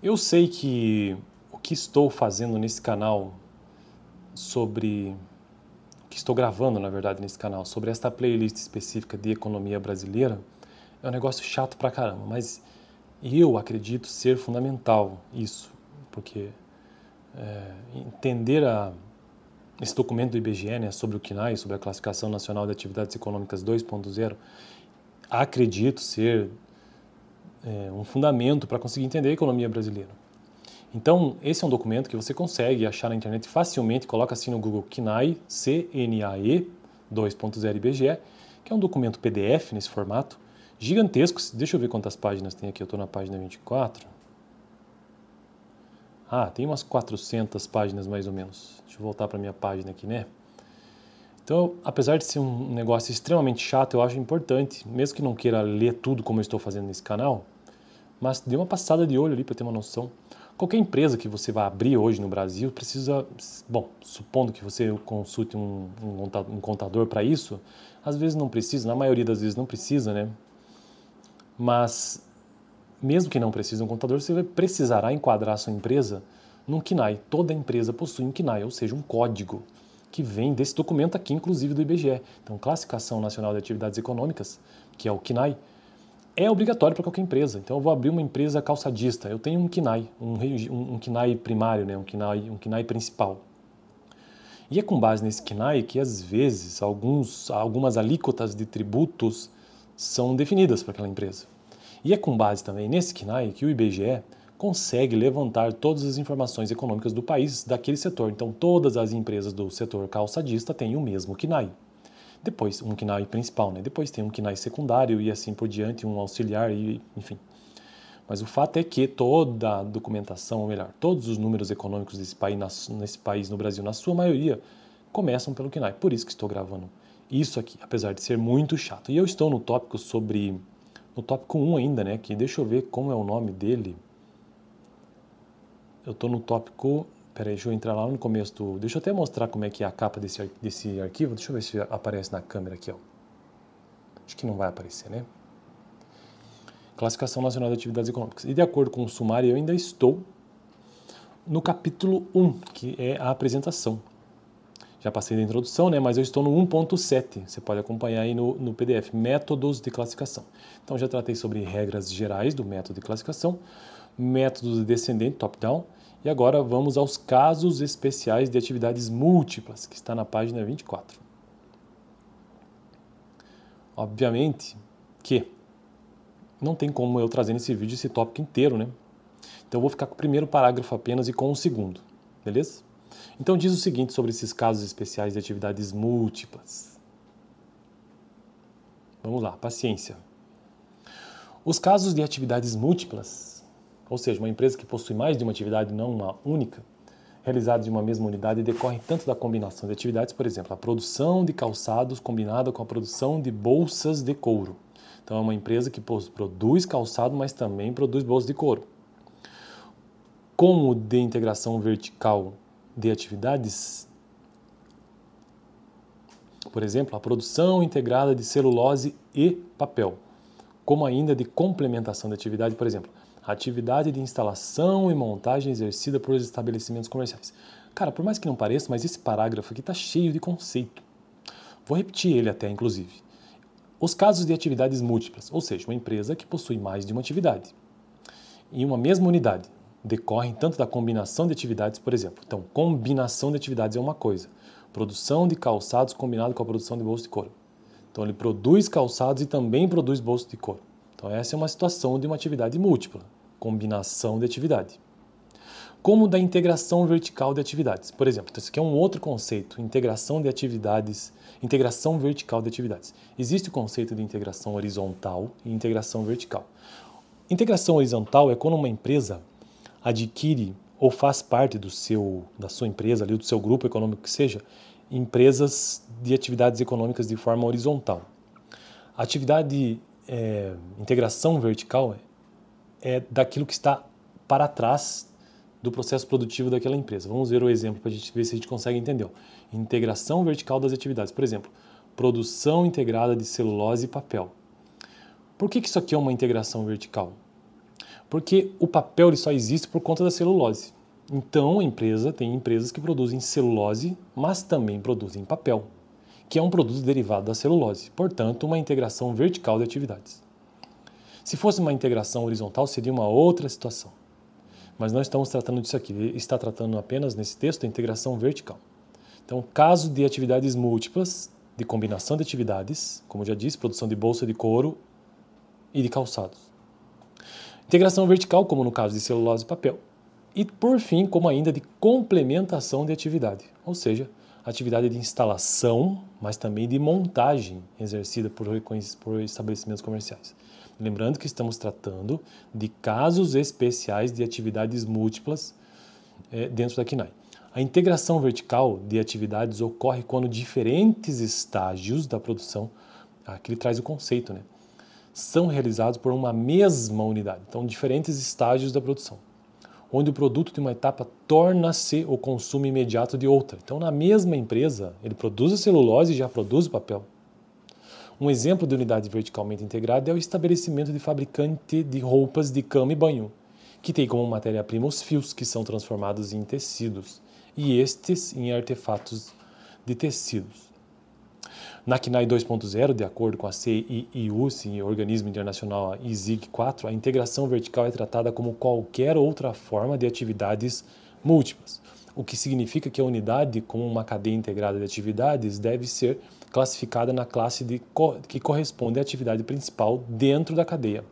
Eu sei que o que estou fazendo nesse canal sobre... o que estou gravando, na verdade, nesse canal, sobre esta playlist específica de economia brasileira, é um negócio chato pra caramba, mas eu acredito ser fundamental isso, porque entender esse documento do IBGE, né, sobre o CNAE, sobre a Classificação Nacional de Atividades Econômicas 2.0, acredito ser um fundamento para conseguir entender a economia brasileira. Então, esse é um documento que você consegue achar na internet facilmente, coloca assim no Google CNAE, C-N-A-E 2.0 IBGE, que é um documento PDF nesse formato, gigantesco. Deixa eu ver quantas páginas tem aqui, eu estou na página 24. Ah, tem umas 400 páginas mais ou menos. Deixa eu voltar para a minha página aqui, né? Então, apesar de ser um negócio extremamente chato, eu acho importante, mesmo que não queira ler tudo como eu estou fazendo nesse canal, mas dê uma passada de olho ali para ter uma noção. Qualquer empresa que você vai abrir hoje no Brasil precisa, bom, supondo que você consulte um contador para isso, às vezes não precisa, na maioria das vezes não precisa, né? Mas, mesmo que não precise de um contador, você precisará enquadrar a sua empresa num CNAE. Toda empresa possui um CNAE, ou seja, um código que vem desse documento aqui, inclusive do IBGE. Então, Classificação Nacional de Atividades Econômicas, que é o CNAE, é obrigatório para qualquer empresa. Então, eu vou abrir uma empresa calçadista, eu tenho um CNAE, um CNAE primário, né? um CNAE principal. E é com base nesse CNAE que, às vezes, algumas alíquotas de tributos são definidas para aquela empresa. E é com base também nesse CNAE que o IBGE consegue levantar todas as informações econômicas do país daquele setor. Então, todas as empresas do setor calçadista têm o mesmo CNAE. Depois, um CNAE principal, né? Depois tem um CNAE secundário e assim por diante, um auxiliar, e, enfim. Mas o fato é que toda a documentação, ou melhor, todos os números econômicos nesse país, no Brasil, na sua maioria, começam pelo CNAE. Por isso que estou gravando isso aqui, apesar de ser muito chato. E eu estou no tópico no tópico 1 ainda, né? Que deixa eu ver como é o nome dele. Eu estou no tópico... Peraí, deixa eu entrar lá no começo do... Deixa eu até mostrar como é que é a capa desse arquivo. Deixa eu ver se aparece na câmera aqui, ó. Acho que não vai aparecer, né? Classificação Nacional de Atividades Econômicas. E de acordo com o sumário, eu ainda estou no capítulo 1, que é a apresentação. Já passei da introdução, né? Mas eu estou no 1.7. Você pode acompanhar aí no PDF, métodos de classificação. Então, já tratei sobre regras gerais do método de classificação, métodos de descendente, top-down, e agora vamos aos casos especiais de atividades múltiplas, que está na página 24. Obviamente que não tem como eu trazer nesse vídeo esse tópico inteiro, né? Então eu vou ficar com o primeiro parágrafo apenas e com o segundo, beleza? Então diz o seguinte sobre esses casos especiais de atividades múltiplas. Vamos lá, paciência. Os casos de atividades múltiplas, ou seja, uma empresa que possui mais de uma atividade, não uma única, realizadas em uma mesma unidade, decorrem tanto da combinação de atividades, por exemplo, a produção de calçados combinada com a produção de bolsas de couro. Então é uma empresa que produz calçado, mas também produz bolsas de couro. Como de integração vertical de atividades, por exemplo, a produção integrada de celulose e papel. Como ainda de complementação de atividade, por exemplo, a atividade de instalação e montagem exercida por estabelecimentos comerciais. Cara, por mais que não pareça, mas esse parágrafo aqui está cheio de conceito. Vou repetir ele até, inclusive. Os casos de atividades múltiplas, ou seja, uma empresa que possui mais de uma atividade. Em uma mesma unidade, decorrem tanto da combinação de atividades, por exemplo. Então, combinação de atividades é uma coisa. Produção de calçados combinado com a produção de bolsas de couro. Então, ele produz calçados e também produz bolsas de couro. Então, essa é uma situação de uma atividade múltipla, combinação de atividade. Como da integração vertical de atividades. Por exemplo, então, isso aqui é um outro conceito, integração de atividades, integração vertical de atividades. Existe o conceito de integração horizontal e integração vertical. Integração horizontal é quando uma empresa adquire ou faz parte da sua empresa, ali, do seu grupo econômico que seja, empresas de atividades econômicas de forma horizontal. A atividade integração vertical é daquilo que está para trás do processo produtivo daquela empresa. Vamos ver o exemplo para a gente ver se a gente consegue entender. Integração vertical das atividades. Por exemplo, produção integrada de celulose e papel. Por que isso aqui é uma integração vertical? Porque o papel ele só existe por conta da celulose. Então, tem empresas que produzem celulose, mas também produzem papel, que é um produto derivado da celulose, portanto, uma integração vertical de atividades. Se fosse uma integração horizontal, seria uma outra situação. Mas não estamos tratando disso aqui, ele está tratando apenas, nesse texto, da integração vertical. Então, caso de atividades múltiplas, de combinação de atividades, como já disse, produção de bolsa de couro e de calçados. Integração vertical, como no caso de celulose e papel. E, por fim, como ainda de complementação de atividade, ou seja, atividade de instalação, mas também de montagem exercida por estabelecimentos comerciais. Lembrando que estamos tratando de casos especiais de atividades múltiplas dentro da KNAI. A integração vertical de atividades ocorre quando diferentes estágios da produção, aqui ele traz o conceito, né, são realizados por uma mesma unidade. Então, diferentes estágios da produção, onde o produto de uma etapa torna-se o consumo imediato de outra. Então, na mesma empresa, ele produz a celulose e já produz o papel. Um exemplo de unidade verticalmente integrada é o estabelecimento de fabricante de roupas de cama e banho, que tem como matéria-prima os fios, que são transformados em tecidos, e estes em artefatos de tecidos. Na KNAI 2.0, de acordo com a CIIU, Organismo Internacional ISIG 4, a integração vertical é tratada como qualquer outra forma de atividades múltiplas, o que significa que a unidade, como uma cadeia integrada de atividades, deve ser classificada na classe que corresponde à atividade principal dentro da cadeia.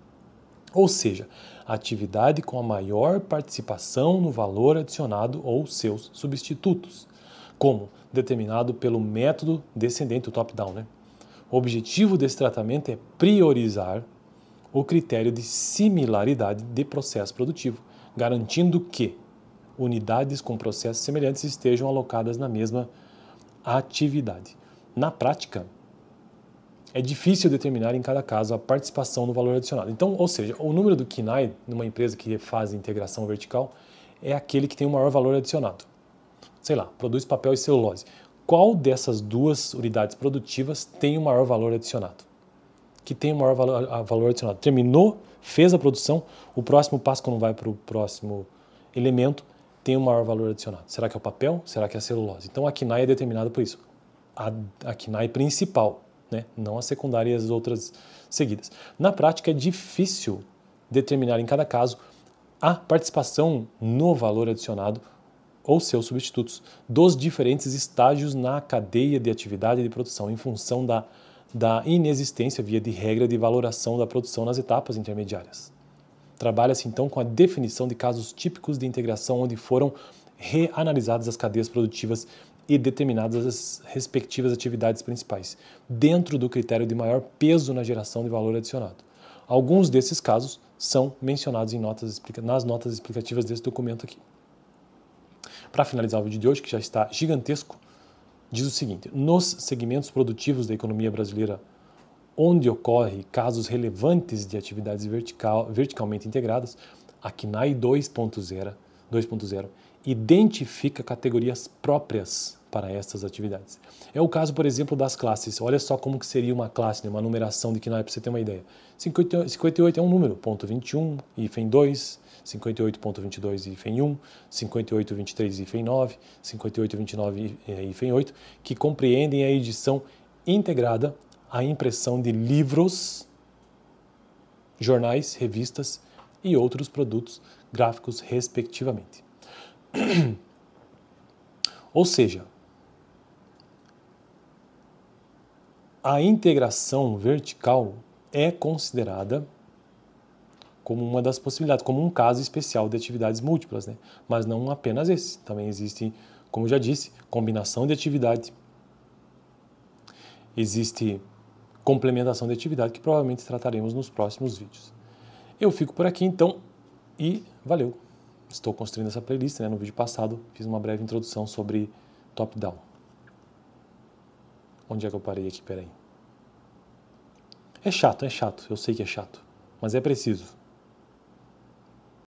Ou seja, a atividade com a maior participação no valor adicionado ou seus substitutos, como determinado pelo método descendente, o top-down, né? O objetivo desse tratamento é priorizar o critério de similaridade de processo produtivo, garantindo que unidades com processos semelhantes estejam alocadas na mesma atividade. Na prática, é difícil determinar em cada caso a participação no valor adicionado. Então, ou seja, o número do KNAI numa empresa que faz integração vertical é aquele que tem o maior valor adicionado. Sei lá, produz papel e celulose. Qual dessas duas unidades produtivas tem o maior valor adicionado? Que tem o maior valor adicionado. Terminou, fez a produção, o próximo passo, quando vai para o próximo elemento, tem o maior valor adicionado. Será que é o papel? Será que é a celulose? Então a KNAI é determinada por isso. A KNAI principal, né? Não a secundária e as outras seguidas. Na prática é difícil determinar em cada caso a participação no valor adicionado ou seus substitutos dos diferentes estágios na cadeia de atividade de produção em função da inexistência, via de regra, de valoração da produção nas etapas intermediárias. Trabalha-se então com a definição de casos típicos de integração onde foram reanalisadas as cadeias produtivas e determinadas as respectivas atividades principais, dentro do critério de maior peso na geração de valor adicionado. Alguns desses casos são mencionados nas notas explicativas desse documento aqui. Para finalizar o vídeo de hoje, que já está gigantesco, diz o seguinte: nos segmentos produtivos da economia brasileira, onde ocorrem casos relevantes de atividades verticalmente integradas, a KNAI 2.0 identifica categorias próprias para essas atividades. É o caso, por exemplo, das classes. Olha só como que seria uma classe, né? Uma numeração de KNAI, para você ter uma ideia. 58 é um número, ponto 21, hífen 2, 58.22, hífen 1, 58.23, hífen 9, 58.29, hífen 8, que compreendem a edição integrada, a impressão de livros, jornais, revistas e outros produtos gráficos, respectivamente. Ou seja, a integração vertical é considerada como uma das possibilidades, como um caso especial de atividades múltiplas, né? Mas não apenas esse. Também existe, como eu já disse, combinação de atividade, existe complementação de atividade, que provavelmente trataremos nos próximos vídeos. Eu fico por aqui então e valeu! Estou construindo essa playlist, né? No vídeo passado fiz uma breve introdução sobre top-down. Onde é que eu parei aqui? Peraí. É chato, eu sei que é chato, mas é preciso.